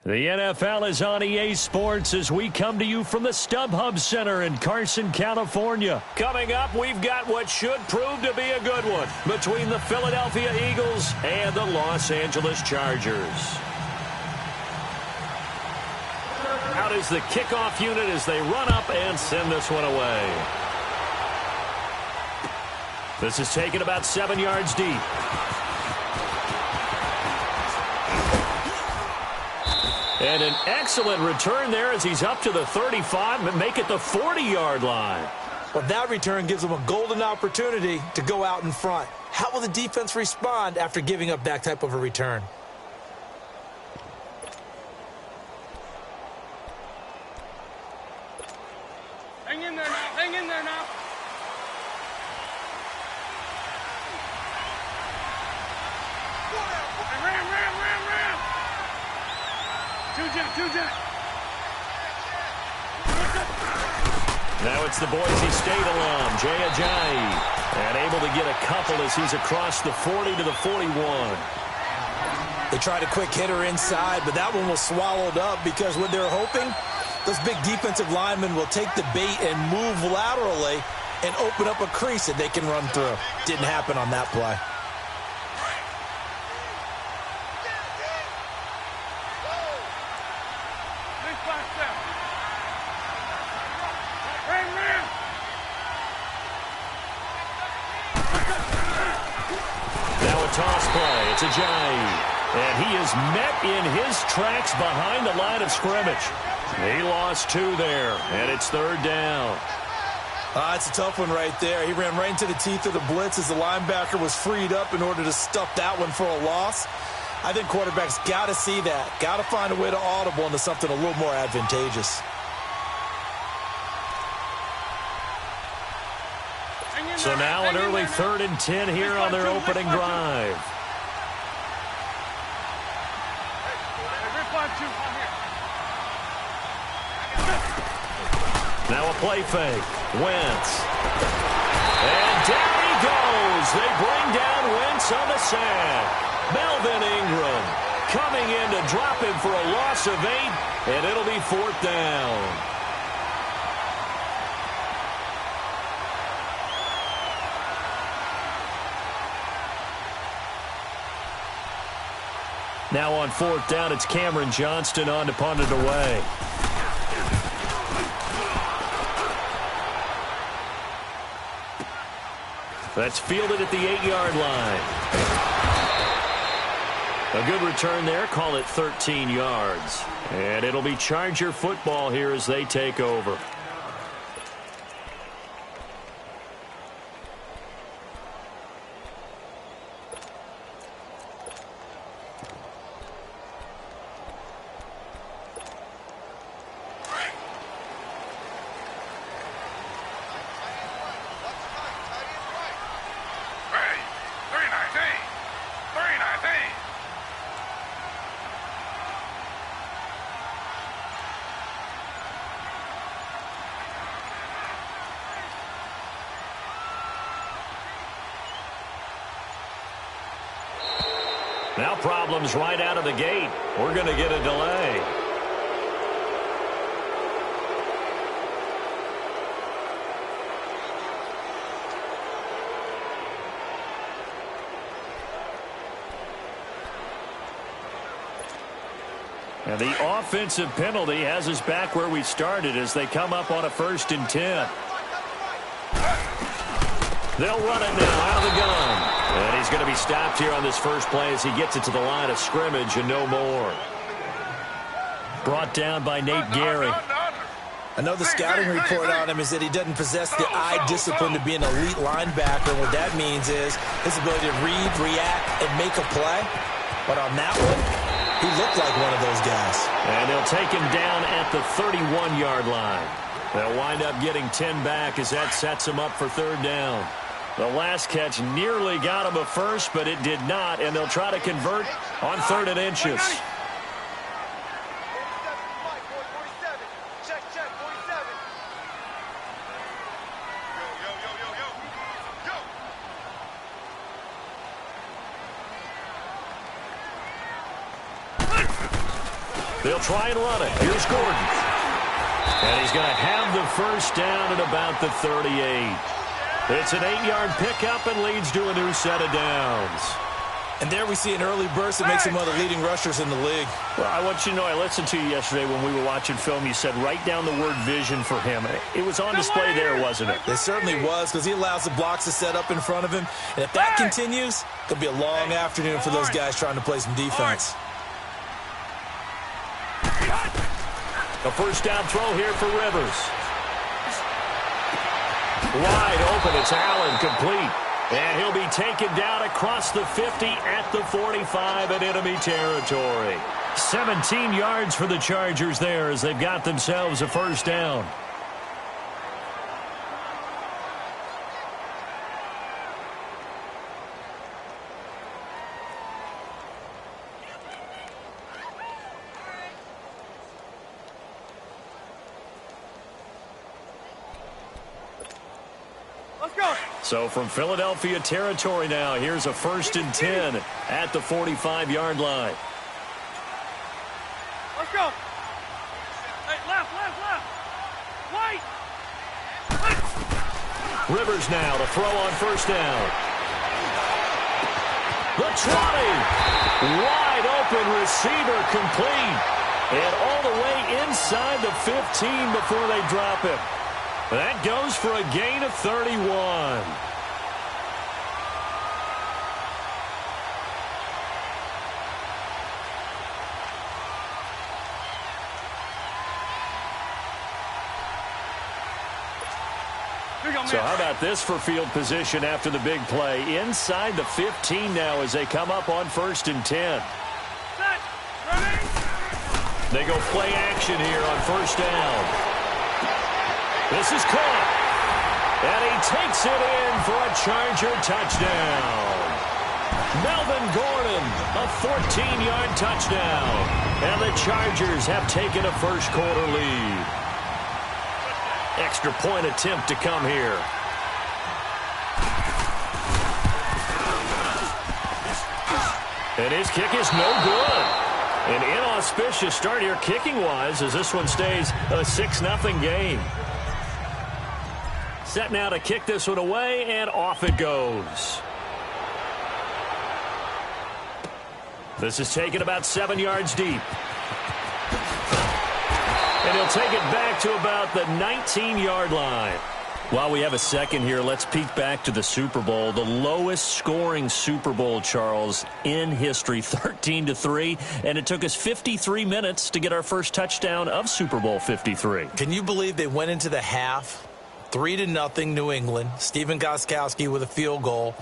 The NFL is on EA Sports as we come to you from the StubHub Center in Carson, California. Coming up, we've got what should prove to be a good one between the Philadelphia Eagles and the Los Angeles Chargers. Out is the kickoff unit as they run up and send this one away. This is taken about 7 yards deep. And an excellent return there as he's up to the 35 and make it the 40-yard line. Well, that return gives them a golden opportunity to go out in front. How will the defense respond after giving up that type of a return? Hang in there now. Hang in there now. Ram. Two-jet. Now it's the Boise State alum, Jay Ajayi. And able to get a couple as he's across the 40 to the 41. They tried a quick hitter inside, but that one was swallowed up because what they're hoping, those big defensive linemen will take the bait and move laterally and open up a crease that they can run through. Didn't happen on that play. Toss play. It's Ajayi. And he is met in his tracks behind the line of scrimmage. He lost 2 there, and it's 3rd down. It's a tough one right there. He ran right into the teeth of the blitz as the linebacker was freed up in order to stuff that one for a loss. I think quarterbacks got to see that. Got to find a way to audible into something a little more advantageous. So now an early 3rd and 10 here on their opening drive. Now a play fake. Wentz. And down he goes. They bring down Wentz on the sack. Melvin Ingram coming in to drop him for a loss of 8, and it'll be 4th down. Now on 4th down, it's Cameron Johnston on to punt it away. That's fielded at the 8-yard line. A good return there. Call it 13 yards. And it'll be Charger football here as they take over. Now problems right out of the gate. We're going to get a delay. And the offensive penalty has us back where we started as they come up on a 1st and 10. They'll run it now out of the gun. And he's going to be stopped here on this first play as he gets it to the line of scrimmage and no more. Brought down by Nate Gary. I know the scouting report on him is that he doesn't possess the eye discipline to be an elite linebacker. What that means is his ability to read, react, and make a play. But on that one, he looked like one of those guys. And they'll take him down at the 31-yard line. They'll wind up getting 10 back as that sets him up for 3rd down. The last catch nearly got him a first, but it did not, and they'll try to convert on 3rd and inches. They'll try and run it. Here's Gordon. And he's going to have the first down at about the 38. It's an 8-yard pickup and leads to a new set of downs. And there we see an early burst that makes him one of the leading rushers in the league. Well, I want you to know, I listened to you yesterday when we were watching film. You said write down the word vision for him. It was on display there, wasn't it? It certainly was, because he allows the blocks to set up in front of him. And if that continues, it'll be a long afternoon for those guys trying to play some defense. A first down throw here for Rivers. Wide open, it's Allen, complete. And he'll be taken down across the 50 at the 45 in enemy territory. 17 yards for the Chargers there as they've got themselves a first down. Let's go. So from Philadelphia territory now, here's a 1st and 10 at the 45-yard line. Let's go. Hey, left. White. Rivers now to throw on first down. The 20. Wide open receiver complete. And all the way inside the 15 before they drop him. That goes for a gain of 31. So how about this for field position after the big play? Inside the 15 now as they come up on 1st and 10. They go play action here on first down. This is caught. And he takes it in for a Charger touchdown. Melvin Gordon, a 14-yard touchdown. And the Chargers have taken a first-quarter lead. Extra point attempt to come here. And his kick is no good. An inauspicious start here kicking-wise as this one stays a 6-0 game. Set now to kick this one away, and off it goes. This is taken about 7 yards deep. And he'll take it back to about the 19-yard line. While we have a second here, let's peek back to the Super Bowl. The lowest scoring Super Bowl, Charles, in history, 13-3. And it took us 53 minutes to get our first touchdown of Super Bowl 53. Can you believe they went into the half 3-0 New England? Stephen Gostkowski with a field goal.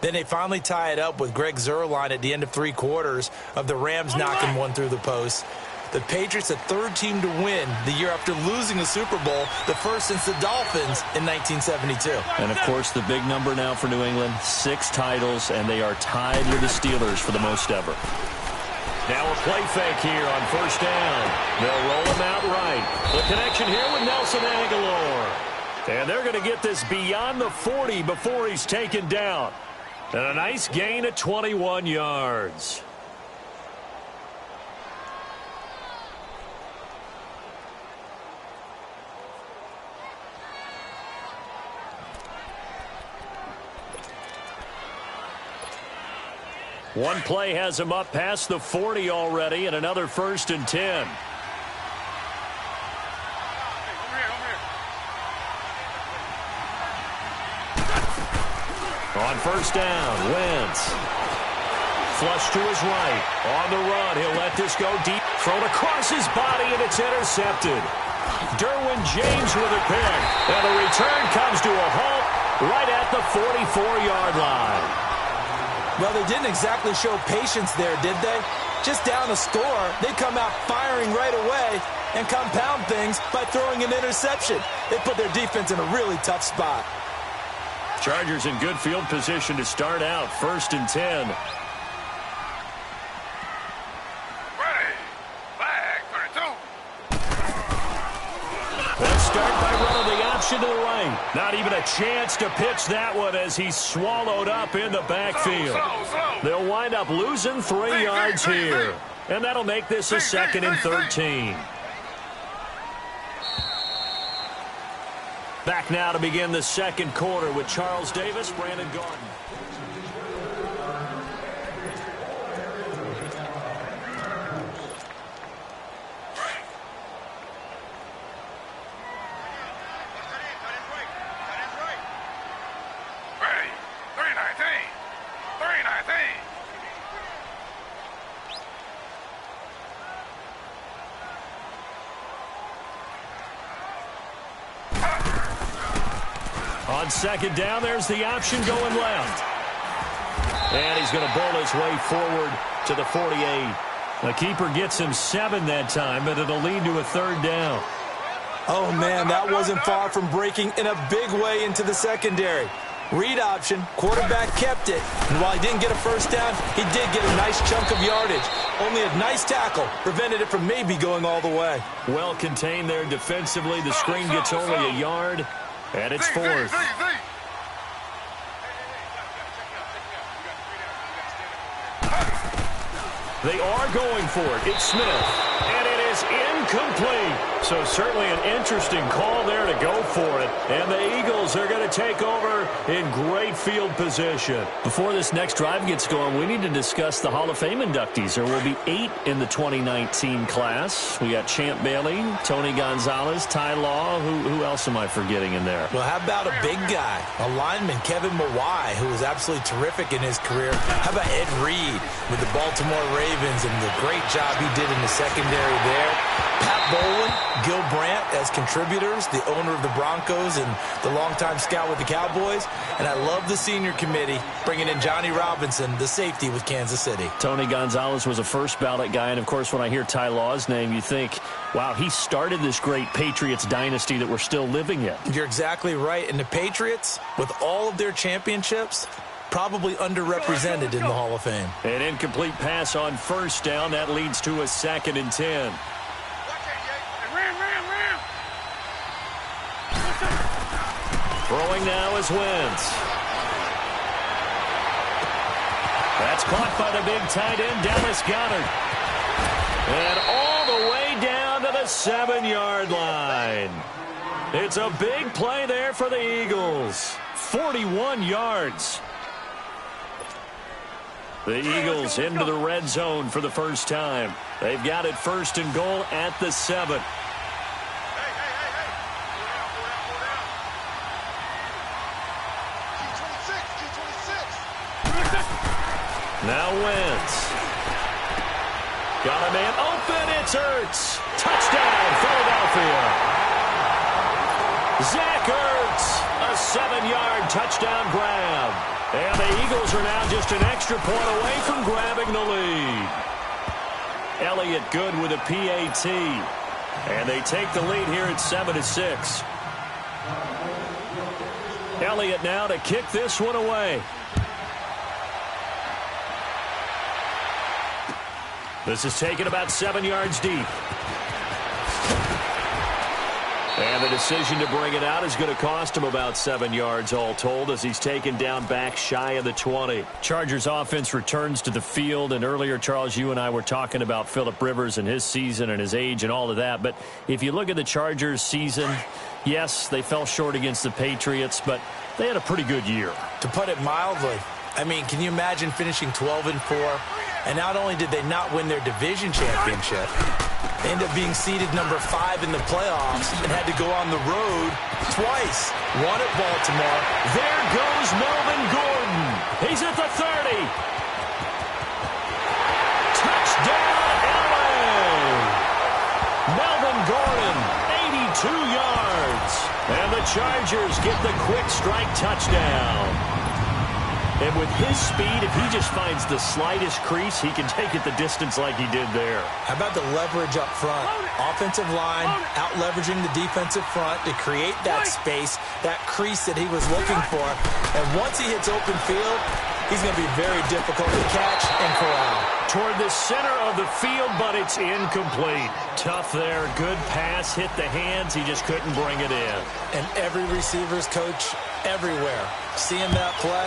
Then they finally tie it up with Greg Zuerlein at the end of 3 quarters of the Rams knocking one through the post. The Patriots, the third team to win the year after losing the Super Bowl, the first since the Dolphins in 1972. And, of course, the big number now for New England, 6 titles, and they are tied with the Steelers for the most ever. Now a play fake here on first down. They'll roll him out right. The connection here with Nelson Aguilar. And they're going to get this beyond the 40 before he's taken down. And a nice gain of 21 yards. One play has him up past the 40 already, and another 1st and 10. On first down, Wentz. Flush to his right. On the run, he'll let this go deep. Thrown across his body, and it's intercepted. Derwin James with a pick. And the return comes to a halt right at the 44-yard line. Well, they didn't exactly show patience there, did they? Just down a score, they come out firing right away and compound things by throwing an interception. They put their defense in a really tough spot. Chargers in good field position to start out, 1st and 10. Let's start by running the option to the right. Not even a chance to pitch that one as he's swallowed up in the backfield. They'll wind up losing 3 yards here. And that'll make this a 2nd and 13. Back now to begin the second quarter with Charles Davis, Brandon Gordon. On second down, there's the option going left. And he's going to bowl his way forward to the 48. The keeper gets him 7 that time, but it'll lead to a 3rd down. Oh, man, that wasn't far from breaking in a big way into the secondary. Read option, quarterback kept it. And while he didn't get a first down, he did get a nice chunk of yardage. Only a nice tackle prevented it from maybe going all the way. Well contained there defensively. The screen gets only a yard. And it's 4th. They are going for it. It's Smith. And it is incomplete. So certainly an interesting call there to go for it. And the Eagles are going to take over in great field position. Before this next drive gets going, we need to discuss the Hall of Fame inductees. There will be 8 in the 2019 class. We got Champ Bailey, Tony Gonzalez, Ty Law. Who else am I forgetting in there? Well, how about a big guy, a lineman, Kevin Mawai, who was absolutely terrific in his career. How about Ed Reed with the Baltimore Ravens and the great job he did in the secondary there. Pat Bowlen, Gil Brandt as contributors, the owner of the Broncos and the longtime scout with the Cowboys. And I love the senior committee bringing in Johnny Robinson, the safety with Kansas City. Tony Gonzalez was a first ballot guy. And, of course, when I hear Ty Law's name, you think, wow, he started this great Patriots dynasty that we're still living in. You're exactly right. And the Patriots, with all of their championships, probably underrepresented in the Hall of Fame. An incomplete pass on first down. That leads to a 2nd and 10. Throwing now is Wentz. That's caught by the big tight end, Dallas Goedert. And all the way down to the 7-yard line. It's a big play there for the Eagles. 41 yards. The Eagles into the red zone for the first time. They've got it 1st and goal at the 7. Now Wentz. Got a man open. It's Ertz. Touchdown, Philadelphia. Zach Ertz. A 7-yard touchdown grab. And the Eagles are now just an extra point away from grabbing the lead. Elliott good with a PAT. And they take the lead here at 7-6. Elliott now to kick this one away. This is taken about 7 yards deep. And the decision to bring it out is going to cost him about 7 yards all told as he's taken down back shy of the 20. Chargers offense returns to the field. And earlier, Charles, you and I were talking about Phillip Rivers and his season and his age and all of that. But if you look at the Chargers season, yes, they fell short against the Patriots, but they had a pretty good year. To put it mildly, I mean, can you imagine finishing 12-4? And not only did they not win their division championship, they ended up being seeded number 5 in the playoffs and had to go on the road twice. One at Baltimore. There goes Melvin Gordon. He's at the 30. Touchdown, LA. Melvin Gordon, 82 yards. And the Chargers get the quick strike touchdown. And with his speed, if he just finds the slightest crease, he can take it the distance like he did there. How about the leverage up front? Offensive line out-leveraging the defensive front to create that space, that crease that he was looking for. And once he hits open field, he's going to be very difficult to catch and corral. Toward the center of the field, but it's incomplete. Tough there. Good pass. Hit the hands. He just couldn't bring it in. And every receiver's coach everywhere seeing that play.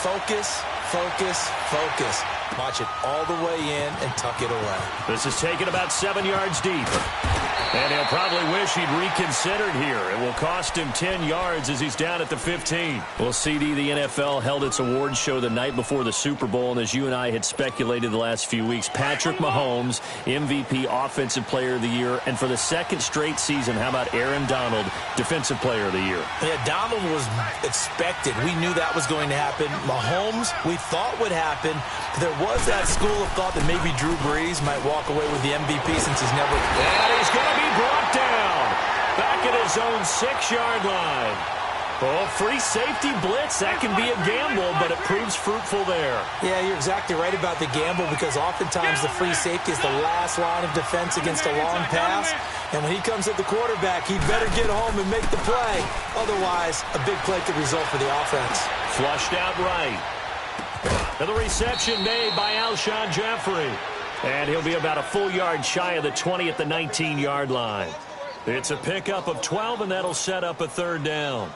Focus, focus, focus. Watch it all the way in and tuck it away. This is taken about 7 yards deep. And he'll probably wish he'd reconsidered here. It will cost him 10 yards as he's down at the 15. Well, CD, the NFL held its awards show the night before the Super Bowl, and as you and I had speculated the last few weeks, Patrick Mahomes, MVP, Offensive Player of the Year, and for the second straight season, how about Aaron Donald, Defensive Player of the Year? Yeah, Donald was expected. We knew that was going to happen. Mahomes, we thought would happen. There was that school of thought that maybe Drew Brees might walk away with the MVP since he's never... And he's going to be brought down back at his own 6-yard line. Oh, free safety blitz. That can be a gamble, but it proves fruitful there. Yeah, you're exactly right about the gamble because oftentimes the free safety is the last line of defense against a long pass. And when he comes at the quarterback, he better get home and make the play. Otherwise, a big play could result for the offense. Flushed out right. And the reception made by Alshon Jeffrey. And he'll be about a full yard shy of the 20 at the 19-yard line. It's a pickup of 12, and that'll set up a third down.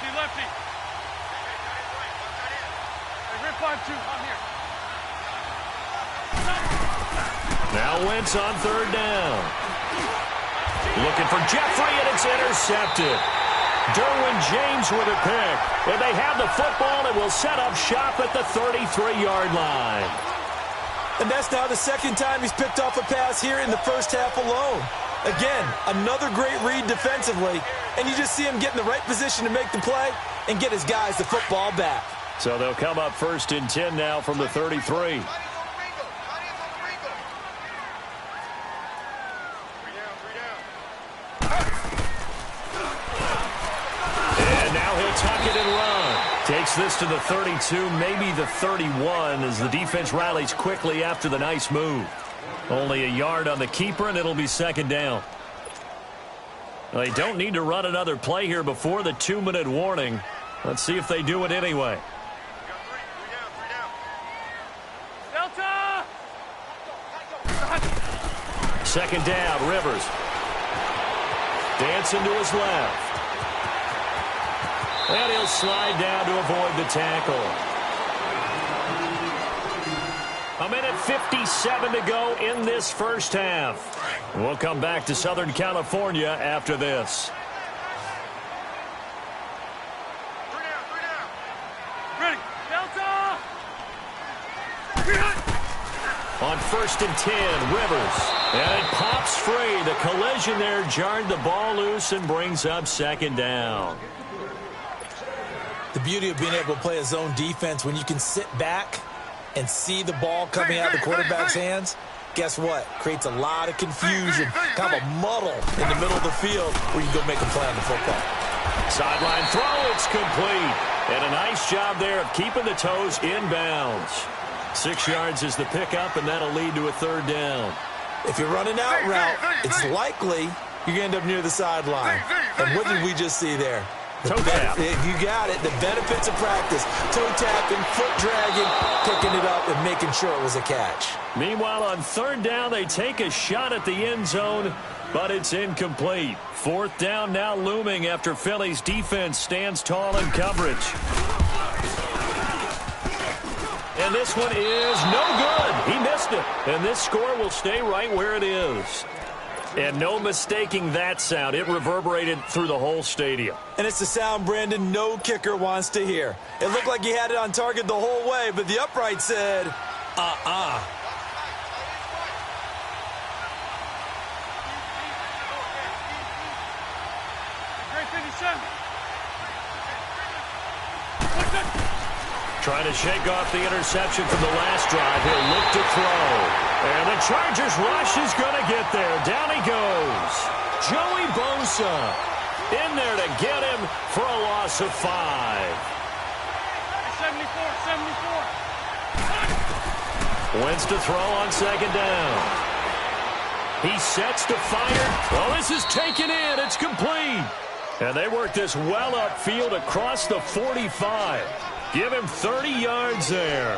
Lefty. Hey, rip 5-2. I'm here. Now Wentz on third down. Looking for Jeffrey, and it's intercepted. Derwin James with a pick. And they have the football and will set up shop at the 33-yard line. And that's now the second time he's picked off a pass here in the first half alone. Again, another great read defensively, and you just see him get in the right position to make the play and get his guys the football back. So they'll come up 1st and 10 now from the 33. And now he'll tuck it and run. Takes this to the 32, maybe the 31, as the defense rallies quickly after the nice move. Only a yard on the keeper, and it'll be second down. They don't need to run another play here before the 2-minute warning. Let's see if they do it anyway. Delta! Second down, Rivers. Dancing to his left. And he'll slide down to avoid the tackle. A minute 57 to go in this first half. We'll come back to Southern California after this. Ready. Delta! On 1st and 10, Rivers. And it pops free. The collision there jarred the ball loose and brings up second down. The beauty of being able to play a zone defense when you can sit back and see the ball coming out of the quarterback's hands, guess what? Creates a lot of confusion, kind of a muddle in the middle of the field where you can go make a play on the football. Sideline throw, it's complete. And a nice job there of keeping the toes in bounds. 6 yards is the pickup, and that'll lead to a third down. If you're running out route, it's likely you're going to end up near the sideline. And what did we just see there? Toe tap. You got it. The benefits of practice. Toe tapping, foot dragging, picking it up, and making sure it was a catch. Meanwhile, on third down, they take a shot at the end zone, but it's incomplete. Fourth down now looming after Philly's defense stands tall in coverage. And this one is no good. He missed it. And this score will stay right where it is. And no mistaking that sound. It reverberated through the whole stadium. And it's the sound, Brandon, no kicker wants to hear. It looked like he had it on target the whole way, but the upright said, Trying to shake off the interception from the last drive. He'll look to throw. And the Chargers rush is going to get there. Down he goes. Joey Bosa in there to get him for a loss of 5. 74. Wentz to throw on second down. He sets to fire. Oh, this is taken in. It's complete. And they work this well upfield across the 45. Give him 30 yards there.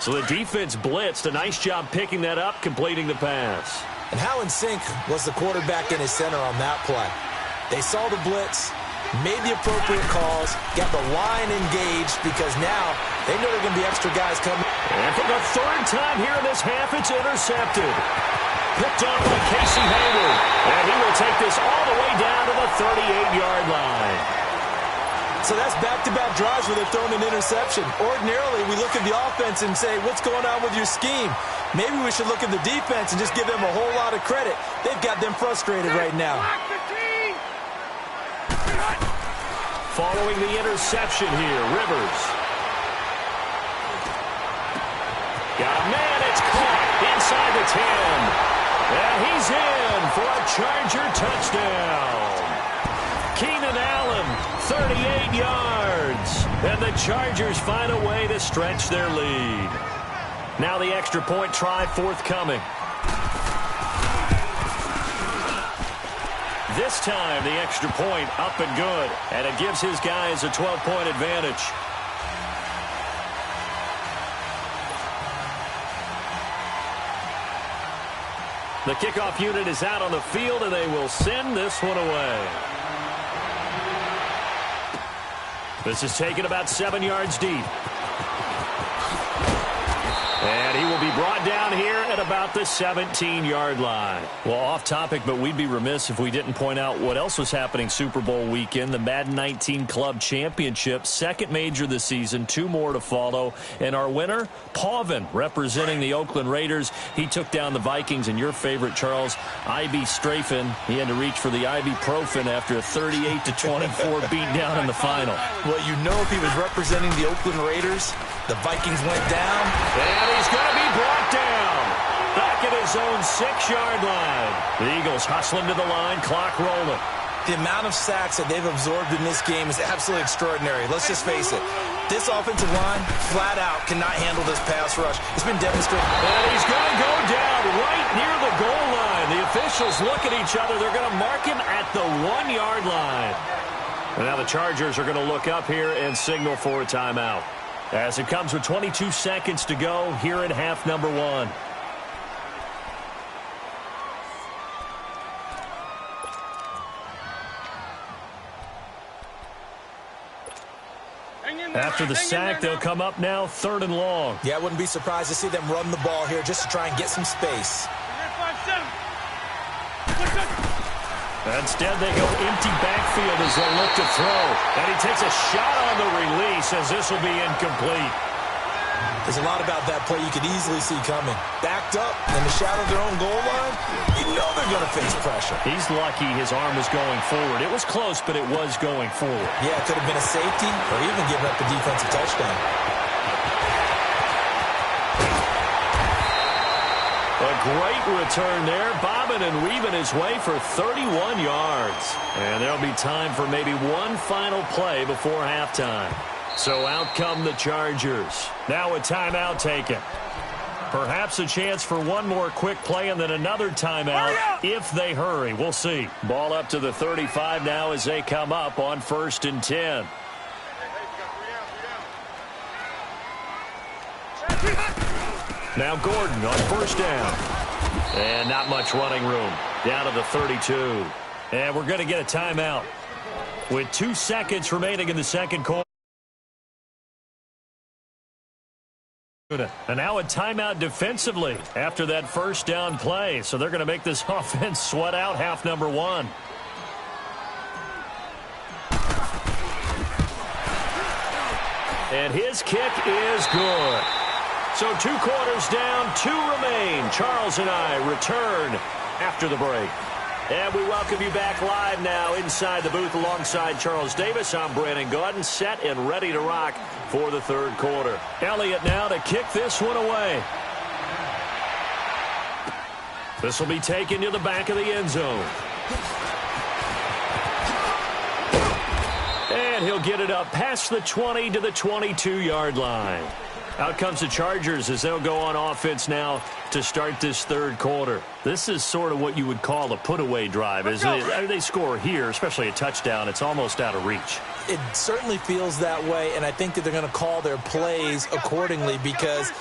So the defense blitzed. A nice job picking that up, completing the pass. And how in sync was the quarterback and his center on that play? They saw the blitz, made the appropriate calls, got the line engaged because now they know there are going to be extra guys coming. And for the third time here in this half, it's intercepted. Picked off by Casey Hayward. And he will take this all the way down to the 38-yard line. So that's back-to-back drives where they're throwing an interception. Ordinarily, we look at the offense and say, what's going on with your scheme? Maybe we should look at the defense and just give them a whole lot of credit. They've got them frustrated right now. Following the interception here, Rivers. Got a man, it's caught inside the 10. And he's in for a Charger touchdown. Keenan Allen, 38 yards. And the Chargers find a way to stretch their lead. Now the extra point try forthcoming. This time the extra point up and good. And it gives his guys a 12-point advantage. The kickoff unit is out on the field, and they will send this one away. This is taken about 7 yards deep. And he will be brought down here at about the 17-yard line. Well, off topic, but we'd be remiss if we didn't point out what else was happening Super Bowl weekend. The Madden 19 Club Championship, second major this season, 2 more to follow. And our winner, Pauvin, representing the Oakland Raiders. He took down the Vikings, and your favorite, Charles, Ivy Strafen. He had to reach for the ibuprofen after a 38-24 beatdown in the final. Well, you know if he was representing the Oakland Raiders, the Vikings went down. And he's going to be brought down. Back at his own 6-yard line. The Eagles hustling to the line, clock rolling. The amount of sacks that they've absorbed in this game is absolutely extraordinary. Let's just face it. This offensive line, flat out, cannot handle this pass rush. It's been demonstrated. And he's going to go down right near the goal line. The officials look at each other. They're going to mark him at the 1-yard line. And now the Chargers are going to look up here and signal for a timeout. As it comes with 22 seconds to go here in half number 1. After the sack, they'll come up now 3rd and long. Yeah, I wouldn't be surprised to see them run the ball here just to try and get some space. Instead, they go empty backfield as they look to throw. And he takes a shot on the release as this will be incomplete. There's a lot about that play you could easily see coming. Backed up in the shadow of their own goal line, you know they're going to face pressure. He's lucky his arm was going forward. It was close, but it was going forward. Yeah, it could have been a safety or even giving up the defensive touchdown. A great return there, bobbing and weaving his way for 31 yards. And there'll be time for maybe one final play before halftime. So out come the Chargers. Now a timeout taken. Perhaps a chance for one more quick play and then another timeout if they hurry. We'll see. Ball up to the 35 now as they come up on 1st and 10. Now Gordon on 1st down. And not much running room. Down to the 32. And we're going to get a timeout. With 2 seconds remaining in the second quarter. And now a timeout defensively after that 1st down play. So they're going to make this offense sweat out half number 1. And his kick is good. So 2 quarters down, 2 remain. Charles and I return after the break. And we welcome you back live now inside the booth alongside Charles Davis. I'm Brandon Gaudin, set and ready to rock for the 3rd quarter. Elliott now to kick this one away. This will be taken to the back of the end zone. And he'll get it up past the 20 to the 22-yard line. Out comes the Chargers as they'll go on offense now to start this 3rd quarter. This is sort of what you would call a put-away drive. As they score here, especially a touchdown, it's almost out of reach. It certainly feels that way, and I think that they're going to call their plays accordingly because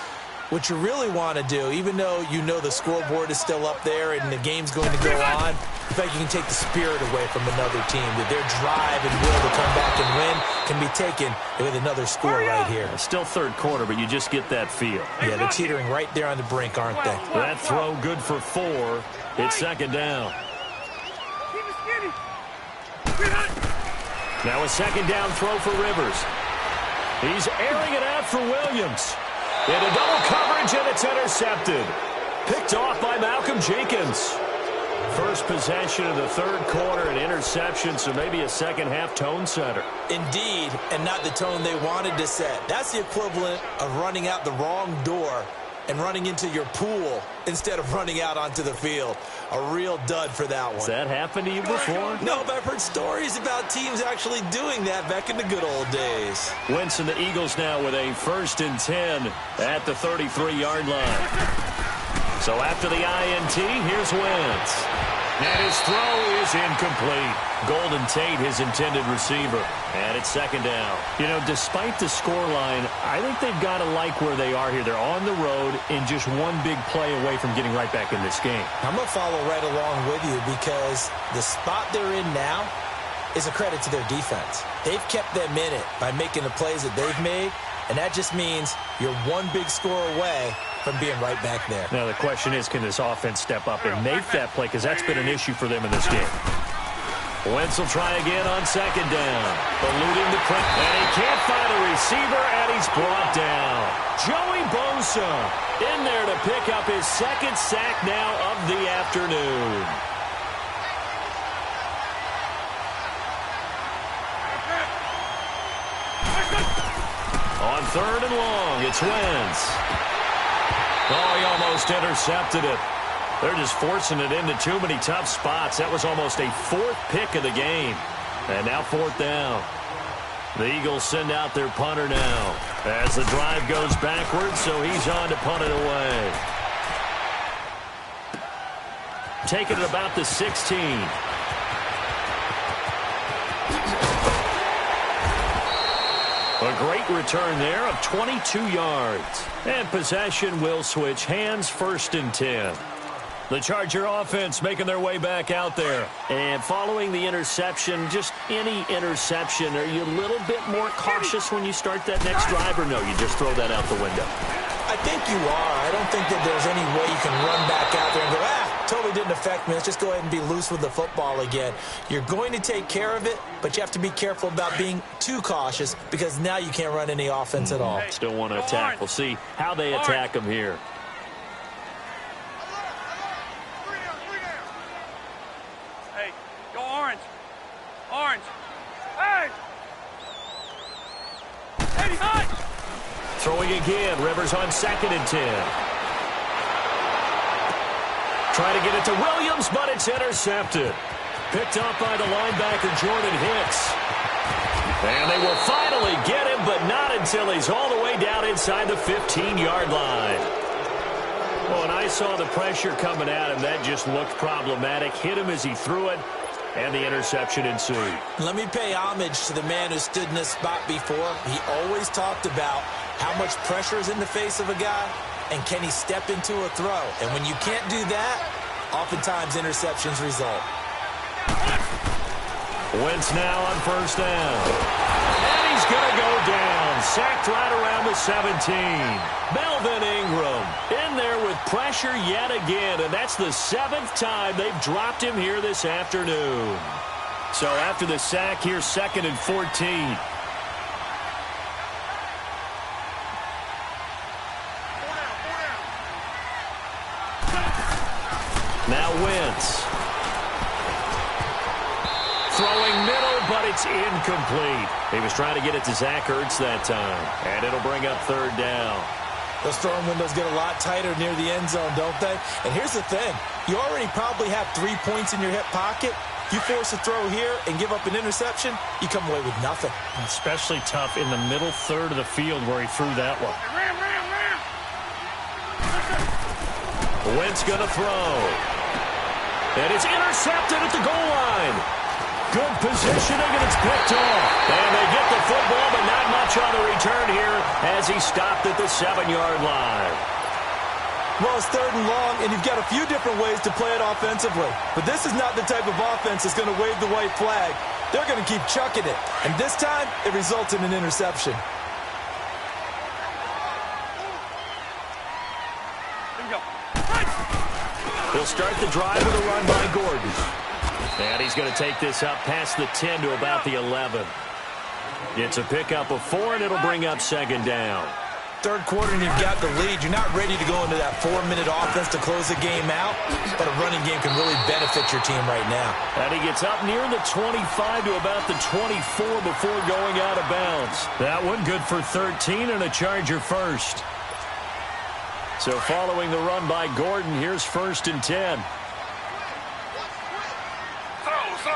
what you really want to do, even though you know the scoreboard is still up there and the game's going to go on, in fact, you can take the spirit away from another team. That their drive and will to come back and win can be taken with another score right here. Still third quarter, but you just get that feel. Yeah, they're teetering right there on the brink, aren't they? That throw good for 4. It's second down. Now a second down throw for Rivers. He's airing it out for Williams. Into double coverage, and it's intercepted. Picked off by Malcolm Jenkins. First possession of the third quarter, an interception, so maybe a second-half tone setter. Indeed, and not the tone they wanted to set. That's the equivalent of running out the wrong door and running into your pool instead of running out onto the field. A real dud for that one. Has that happened to you before? No, but I've heard stories about teams actually doing that back in the good old days. Wentz and the Eagles now with a 1st and 10 at the 33-yard line. So after the INT, here's Wentz. And his throw is incomplete. Golden Tate, his intended receiver. And it's second down. You know, despite the scoreline, I think they've got to like where they are here. They're on the road and just one big play away from getting right back in this game. I'm going to follow right along with you because the spot they're in now is a credit to their defense. They've kept them in it by making the plays that they've made, and that just means you're one big score away from being right back there. Now the question is, can this offense step up and make that play? Because that's been an issue for them in this game. Wentz will try again on second down. Eluding the press. And he can't find a receiver, and he's brought down. Joey Bosa in there to pick up his second sack now of the afternoon. On third and long, it's Wentz. Oh, he almost intercepted it. They're just forcing it into too many tough spots. That was almost a 4th pick of the game. And now 4th down. The Eagles send out their punter now as the drive goes backwards, so he's on to punt it away. Taking it about the 16. A great return there of 22 yards. And possession will switch hands, 1st and 10. The Charger offense making their way back out there. And following the interception, just any interception, are you a little bit more cautious when you start that next drive, or no, you just throw that out the window? I think you are. I don't think that there's any way you can run back out there and go, totally didn't affect me. Let's just go ahead and be loose with the football again. You're going to take care of it, but you have to be careful about being too cautious because now you can't run any offense at all. Still want to attack. We'll see how they attack him here. Hey, go orange. Orange. Hey! Hey, behind! Throwing again. Rivers on 2nd and 10. Trying to get it to Williams, but it's intercepted. Picked up by the linebacker, Jordan Hicks. And they will finally get him, but not until he's all the way down inside the 15-yard line. Well, when I saw the pressure coming at him, that just looked problematic. Hit him as he threw it, and the interception ensued. Let me pay homage to the man who stood in this spot before. He always talked about how much pressure is in the face of a guy, and can he step into a throw? And when you can't do that, oftentimes interceptions result. Wentz now on 1st down. And he's going to go down. Sacked right around the 17. Melvin Ingram in there with pressure yet again. And that's the 7th time they've dropped him here this afternoon. So after the sack, here's 2nd and 14. Now Wentz. Throwing middle, but it's incomplete. He was trying to get it to Zach Ertz that time. And it'll bring up 3rd down. Those throwing windows get a lot tighter near the end zone, don't they? And here's the thing. You already probably have 3 points in your hip pocket. You force a throw here and give up an interception, you come away with nothing. Especially tough in the middle third of the field where he threw that one. Wentz going to throw. And it's intercepted at the goal line. Good positioning, and it's picked off. And they get the football, but not much on the return here as he stopped at the 7-yard line. Well, it's 3rd and long, and you've got a few different ways to play it offensively. But this is not the type of offense that's going to wave the white flag. They're going to keep chucking it. And this time, it results in an interception. He'll start the drive with a run by Gordon. And he's going to take this up past the 10 to about the 11. It's a pickup of 4, and it'll bring up 2nd down. 3rd quarter, and you've got the lead. You're not ready to go into that 4-minute offense to close the game out, but a running game can really benefit your team right now. And he gets up near the 25 to about the 24 before going out of bounds. That one good for 13 and a Charger first. So following the run by Gordon, here's 1st and 10. Slow. Z.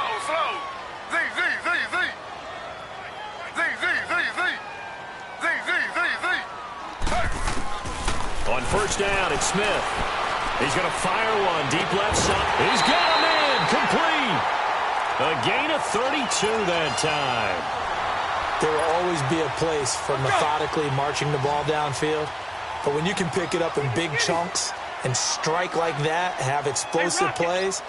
On 1st down, it's Smith. He's going to fire one deep left side. He's got him in. Complete. A gain of 32 that time. There will always be a place for methodically marching the ball downfield. But when you can pick it up in big chunks and strike like that, have explosive plays,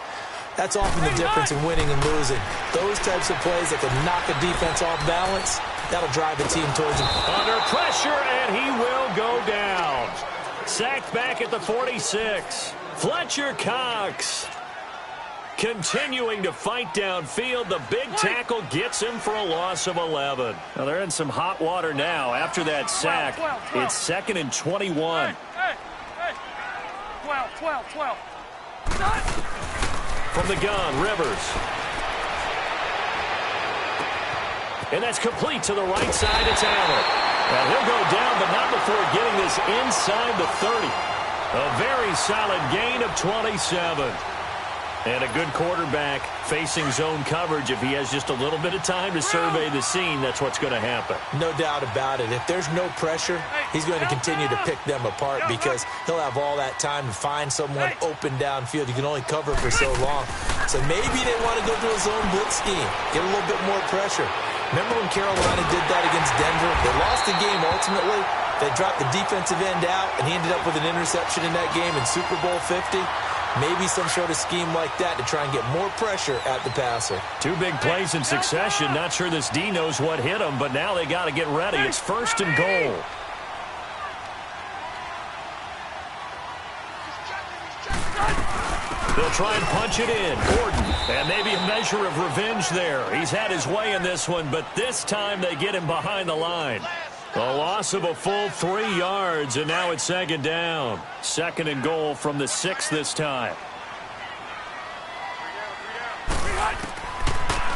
that's often the difference in winning and losing. Those types of plays that can knock a defense off balance, that'll drive the team towards him. Under pressure, and he will go down. Sacked back at the 46. Fletcher Cox continuing to fight downfield. The big tackle gets him for a loss of 11. Now they're in some hot water now after that sack. 12. It's 2nd and 21. Hey. 12. From the gun, Rivers. And that's complete to the right side. It's Allen. And he'll go down, but not before getting this inside the 30. A very solid gain of 27. And a good quarterback facing zone coverage. If he has just a little bit of time to survey the scene, that's what's going to happen. No doubt about it. If there's no pressure, he's going to continue to pick them apart because he'll have all that time to find someone open downfield. You can only cover for so long. So maybe they want to go to a zone blitz scheme, get a little bit more pressure. Remember when Carolina did that against Denver? They lost the game ultimately. They dropped the defensive end out, and he ended up with an interception in that game in Super Bowl 50. Maybe some sort of scheme like that to try and get more pressure at the passer. 2 big plays in succession. Not sure this D knows what hit him, but now they got to get ready. It's 1st and goal. They'll try and punch it in. Gordon, and maybe a measure of revenge there. He's had his way in this one, but this time they get him behind the line. A loss of a full 3 yards, and now it's 2nd down. 2nd and goal from the 6 this time.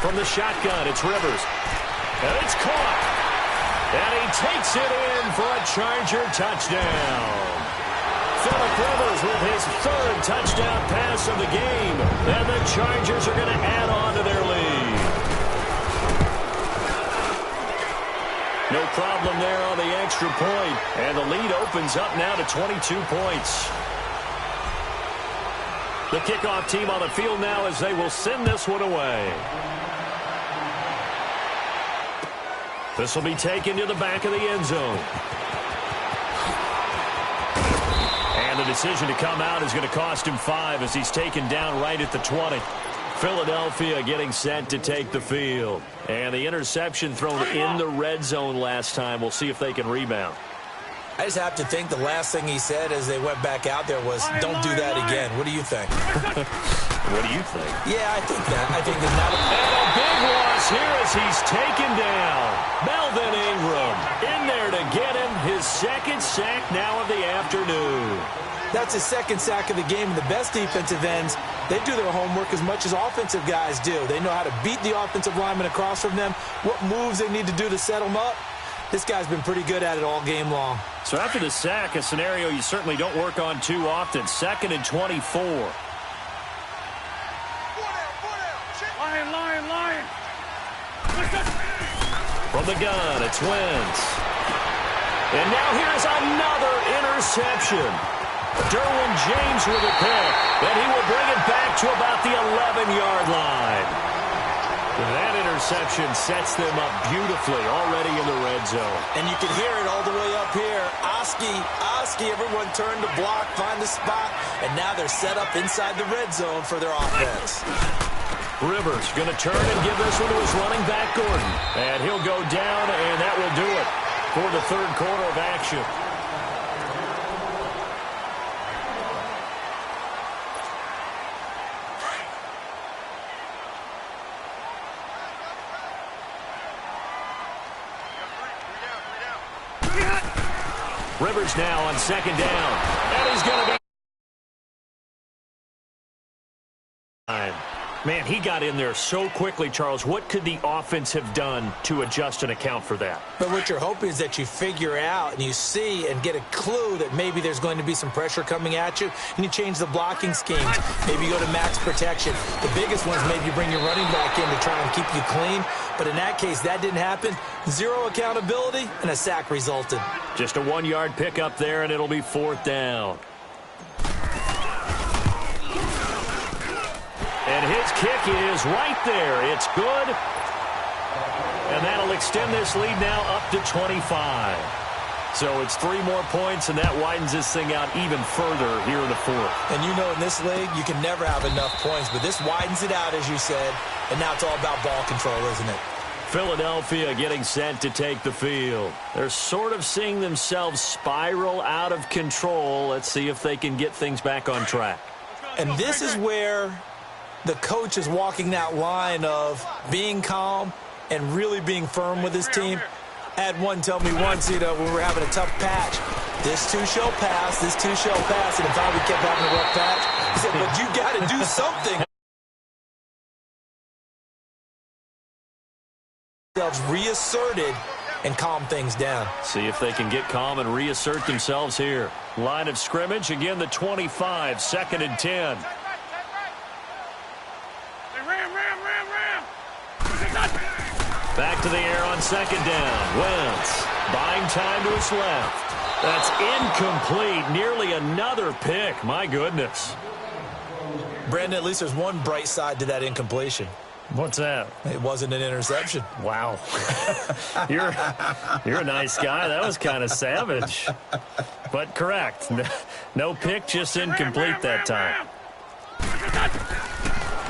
From the shotgun, it's Rivers. And it's caught. And he takes it in for a Charger touchdown. Phillip Rivers with his 3rd touchdown pass of the game. And the Chargers are going to add on to their lead. No problem there on the extra point. And the lead opens up now to 22 points. The kickoff team on the field now as they will send this one away. This will be taken to the back of the end zone. And the decision to come out is going to cost him 5 as he's taken down right at the 20. Philadelphia getting set to take the field. And the interception thrown in the red zone last time. We'll see if they can rebound. I just have to think the last thing he said as they went back out there was, don't do that again. What do you think? What do you think? Yeah, I think that. I think that. And a big loss here as he's taken down. Melvin Ingram in there to get him his 2nd sack now of the afternoon. That's his 2nd sack of the game. And the best defensive ends, they do their homework as much as offensive guys do. They know how to beat the offensive lineman across from them, what moves they need to do to set them up. This guy's been pretty good at it all game long. So after the sack, a scenario you certainly don't work on too often. 2nd and 24. Lion. From the gun, it's Wentz. And now here's another interception. Derwin James with a pick, and he will bring it back to about the 11-yard line. That interception sets them up beautifully already in the red zone. And you can hear it all the way up here. Oski, everyone turned to block, find the spot, and now they're set up inside the red zone for their offense. Rivers going to turn and give this one to his running back, Gordon. And he'll go down, and that will do it for the third quarter of action. Rivers now on second down. And he's going to be... Man, he got in there so quickly, Charles. What could the offense have done to adjust and account for that? But what you're hoping is that you figure out and you see and get a clue that maybe there's going to be some pressure coming at you, and you change the blocking schemes. Maybe you go to max protection. The biggest ones, maybe you bring your running back in to try and keep you clean. But in that case, that didn't happen. Zero accountability, and a sack resulted. Just a 1-yard pickup there, and it'll be fourth down. And his kick is right there. It's good. And that'll extend this lead now up to 25. So it's 3 more points, and that widens this thing out even further here in the fourth. And you know in this league, you can never have enough points, but this widens it out, as you said, and now it's all about ball control, isn't it? Philadelphia getting set to take the field. They're sort of seeing themselves spiral out of control. Let's see if they can get things back on track. And this is where the coach is walking that line of being calm and really being firm with his team. I had one tell me once, when we were having a tough patch, this too shall pass, this too shall pass, and if I would kept having a rough patch, he said, but you got to do something. Reasserted and calm things down. See if they can get calm and reassert themselves here. Line of scrimmage, again the 25, 2nd and 10. Back to the air on second down. Wentz buying time to his left. That's incomplete. Nearly another pick. My goodness. Brandon, at least there's one bright side to that incompletion. What's that? It wasn't an interception. Wow. You're a nice guy. That was kind of savage. But correct. No pick, just incomplete that time.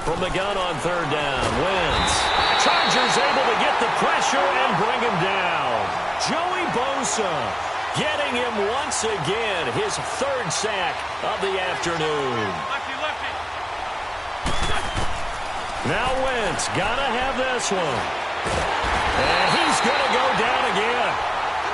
From the gun on third down, Wentz. Chargers able to get the pressure and bring him down. Joey Bosa getting him once again, his 3rd sack of the afternoon. Now Wentz gotta have this one. And he's gonna go down again.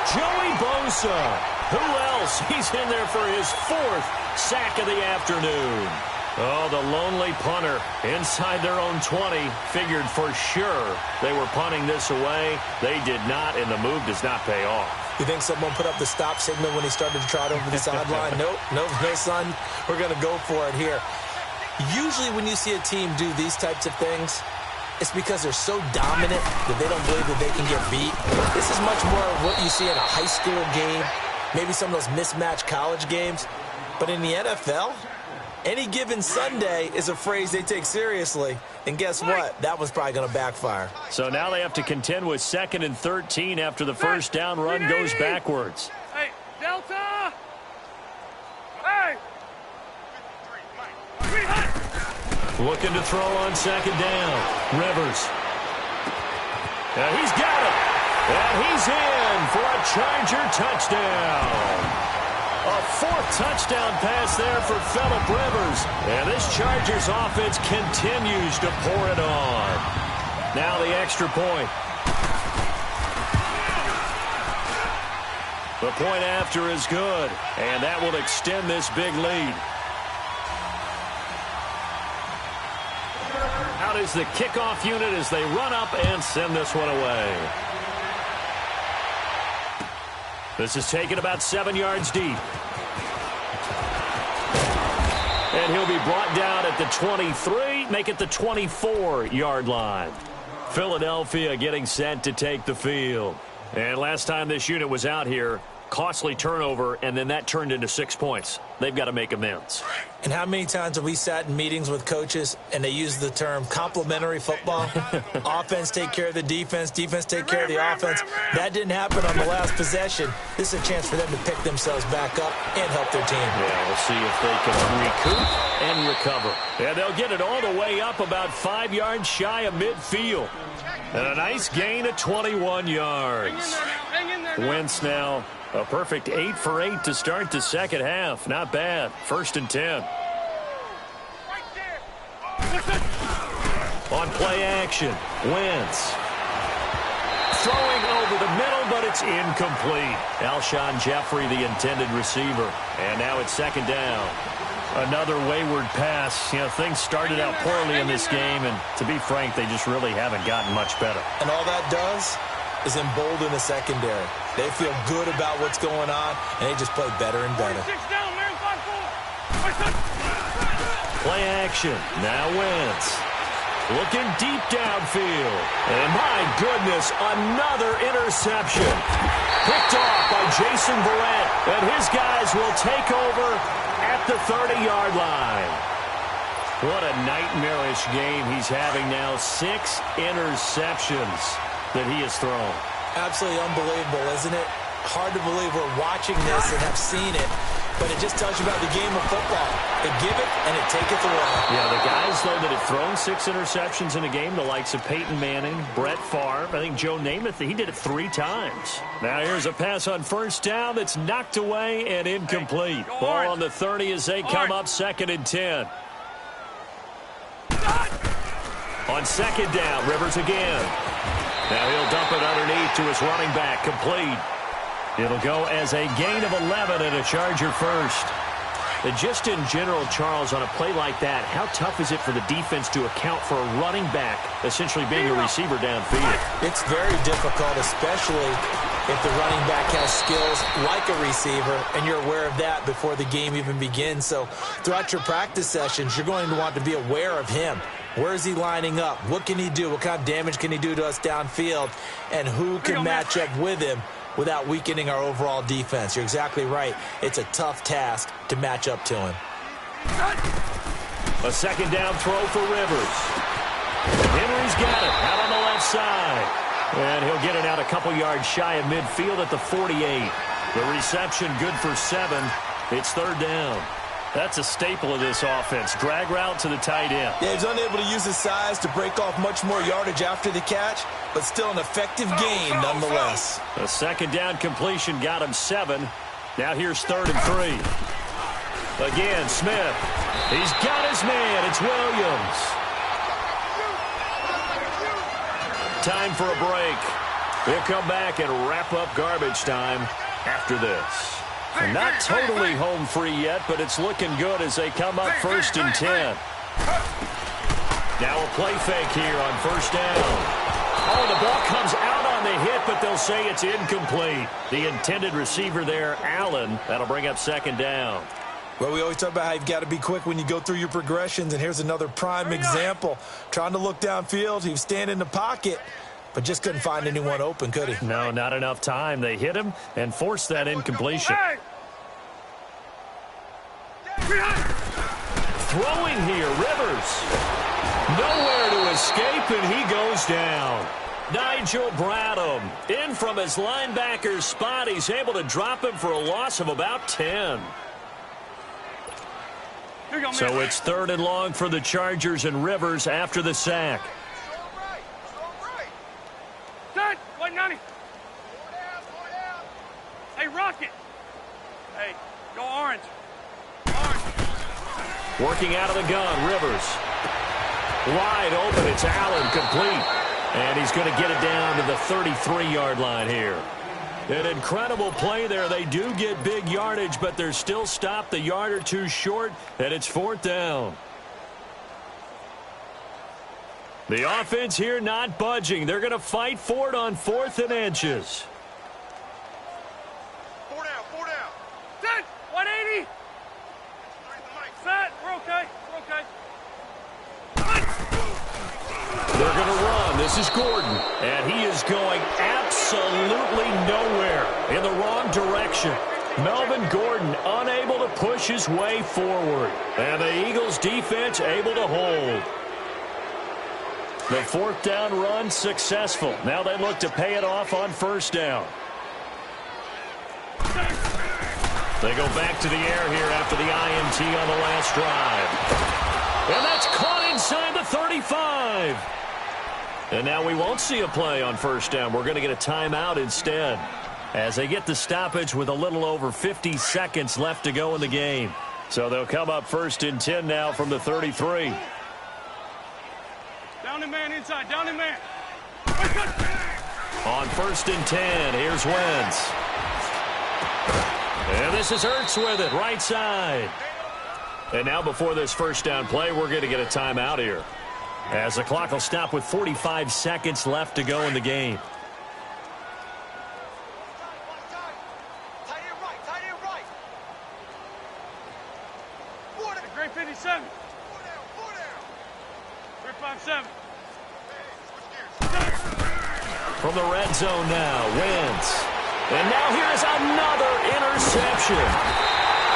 Joey Bosa. Who else? He's in there for his 4th sack of the afternoon. Oh, the lonely punter inside their own 20 figured for sure they were punting this away. They did not, and the move does not pay off. You think someone put up the stop signal when he started to trot over the sideline? Nope, no, son. We're going to go for it here. Usually when you see a team do these types of things, it's because they're so dominant that they don't believe that they can get beat. This is much more of what you see in a high school game, maybe some of those mismatched college games. But in the NFL, any given Sunday is a phrase they take seriously. And guess what? That was probably going to backfire. So now they have to contend with 2nd and 13 after the first down run goes backwards. Hey, Delta! Hey! Looking to throw on second down. Rivers. He's got it. And he's in for a Charger touchdown. A 4th touchdown pass there for Phillip Rivers. And this Chargers offense continues to pour it on. Now the extra point. The point after is good. And that will extend this big lead. Out is the kickoff unit as they run up and send this one away. This is taken about 7 yards deep. And he'll be brought down at the 23, make it the 24-yard line. Philadelphia getting set to take the field. And last time this unit was out here, costly turnover, and then that turned into 6 points. They've got to make amends. And how many times have we sat in meetings with coaches and they use the term complementary football? Offense take care of the defense, defense take care of the offense. That didn't happen on the last possession. This is a chance for them to pick themselves back up and help their team. Yeah, we'll see if they can recoup and recover. And they'll get it all the way up about 5 yards shy of midfield. And a nice gain of 21 yards. Wentz now a perfect 8 for 8 to start the second half. Not bad. 1st and 10. On play action, Wentz. Throwing over the middle, but it's incomplete. Alshon Jeffrey, the intended receiver. And now it's 2nd down. Another wayward pass. You know, things started out poorly in this game, and to be frank, they just really haven't gotten much better. And all that does is embolden the secondary. They feel good about what's going on, and they just play better and better. Play action. Now Wentz. Looking deep downfield. And my goodness, another interception. Picked off by Jason Verrett. And his guys will take over at the 30-yard line. What a nightmarish game he's having now. 6 interceptions that he has thrown. Absolutely unbelievable, isn't it? Hard to believe we're watching this and have seen it, but it just tells you about the game of football. It give it and it taketh away. Yeah, the guys, though, that have thrown 6 interceptions in a game, the likes of Peyton Manning, Brett Favre, I think Joe Namath, he did it 3 times. Now here's a pass on 1st down that's knocked away and incomplete. Ball on the 30 as they come up 2nd and 10. On 2nd down, Rivers again. Now he'll dump it underneath to his running back, complete. It'll go as a gain of 11 and a Charger first. And just in general, Charles, on a play like that, how tough is it for the defense to account for a running back essentially being a receiver downfield? It's very difficult, especially if the running back has skills like a receiver, and you're aware of that before the game even begins. So throughout your practice sessions, you're going to want to be aware of him. Where is he lining up? What can he do? What kind of damage can he do to us downfield? And who can match up with him without weakening our overall defense? You're exactly right. It's a tough task to match up to him. A 2nd down throw for Rivers. Henry's got it out on the left side. And he'll get it out a couple yards shy of midfield at the 48. The reception good for 7. It's 3rd down. That's a staple of this offense. Drag route to the tight end. Yeah, he's unable to use his size to break off much more yardage after the catch, but still an effective gain nonetheless. A 2nd down completion got him 7. Now here's 3rd and 3. Again, Smith. He's got his man. It's Williams. Time for a break. We'll come back and wrap up garbage time after this. And not totally home free yet, but it's looking good as they come up 1st and 10. Now a play fake here on 1st down. Oh, the ball comes out on the hit, but they'll say it's incomplete. The intended receiver there, Allen. That'll bring up 2nd down. Well, we always talk about how you've got to be quick when you go through your progressions, and here's another prime example. Trying to look downfield, he was standing in the pocket, but just couldn't find anyone open, could he? No, not enough time. They hit him and forced that incompletion. Throwing here, Rivers. Nowhere to escape, and he goes down. Nigel Bradham in from his linebacker's spot. He's able to drop him for a loss of about 10. So it's 3rd and long for the Chargers and Rivers after the sack. Set, 190. Hey, Rocket. Hey, go orange. Working out of the gun, Rivers. Wide open, it's Allen, complete. And he's going to get it down to the 33-yard line here. An incredible play there. They do get big yardage, but they're still stopped a yard or 2 short, and it's 4th down. The offense here not budging. They're going to fight for it on 4th and inches. 4 down, 4 down. Set, 180. Set, we're okay, we're okay. They're going to run. This is Gordon, and he is going absolutely nowhere in the wrong direction. Melvin Gordon unable to push his way forward. And the Eagles defense able to hold. The fourth down run successful. Now they look to pay it off on first down. They go back to the air here after the INT on the last drive. And that's caught inside the 35. And now we won't see a play on first down. We're going to get a timeout instead, as they get the stoppage with a little over 50 seconds left to go in the game. So they'll come up first and 10 now from the 33. Down the man inside. Down the man. On first and 10, here's Wentz. And this is Hurts with it, right side. And now before this first down play, we're going to get a timeout here, as the clock will stop with 45 seconds left to go in the game. Great 57. 357. From the red zone now, Wentz. And now here's another interception.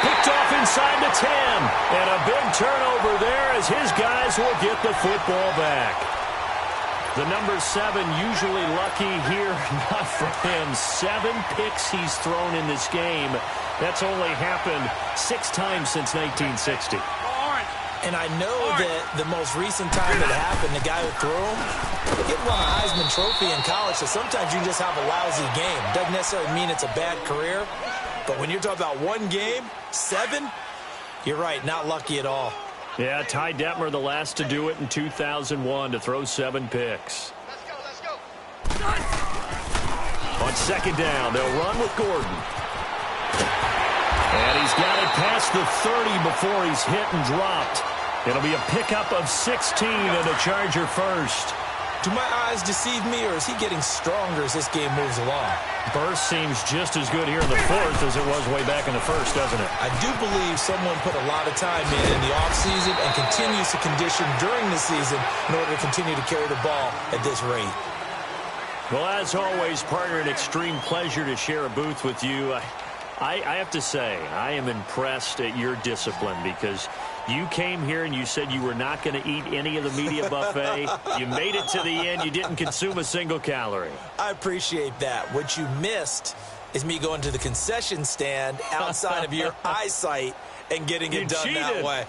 Picked off inside the 10. And a big turnover there as his guys will get the football back. The number 7 usually lucky here. Not for him. 7 picks he's thrown in this game. That's only happened 6 times since 1960. And I know that the most recent time it happened, the guy who threw him, he won a Heisman Trophy in college, so sometimes you just have a lousy game. Doesn't necessarily mean it's a bad career, but when you're talking about one game, 7, you're right, not lucky at all. Yeah, Ty Detmer, the last to do it in 2001, to throw 7 picks. Let's go. On second down, they'll run with Gordon. And he's got it past the 30 before he's hit and dropped. It'll be a pickup of 16 and a Charger first. Do my eyes deceive me, or is he getting stronger as this game moves along? Burst seems just as good here in the fourth as it was way back in the first, doesn't it? I do believe someone put a lot of time in the offseason and continues to condition during the season in order to continue to carry the ball at this rate. Well, as always, partner, an extreme pleasure to share a booth with you. I have to say, I am impressed at your discipline, because you came here and you said you were not going to eat any of the media buffet. You made it to the end. You didn't consume a single calorie. I appreciate that. What you missed is me going to the concession stand outside of your eyesight and getting it done that way.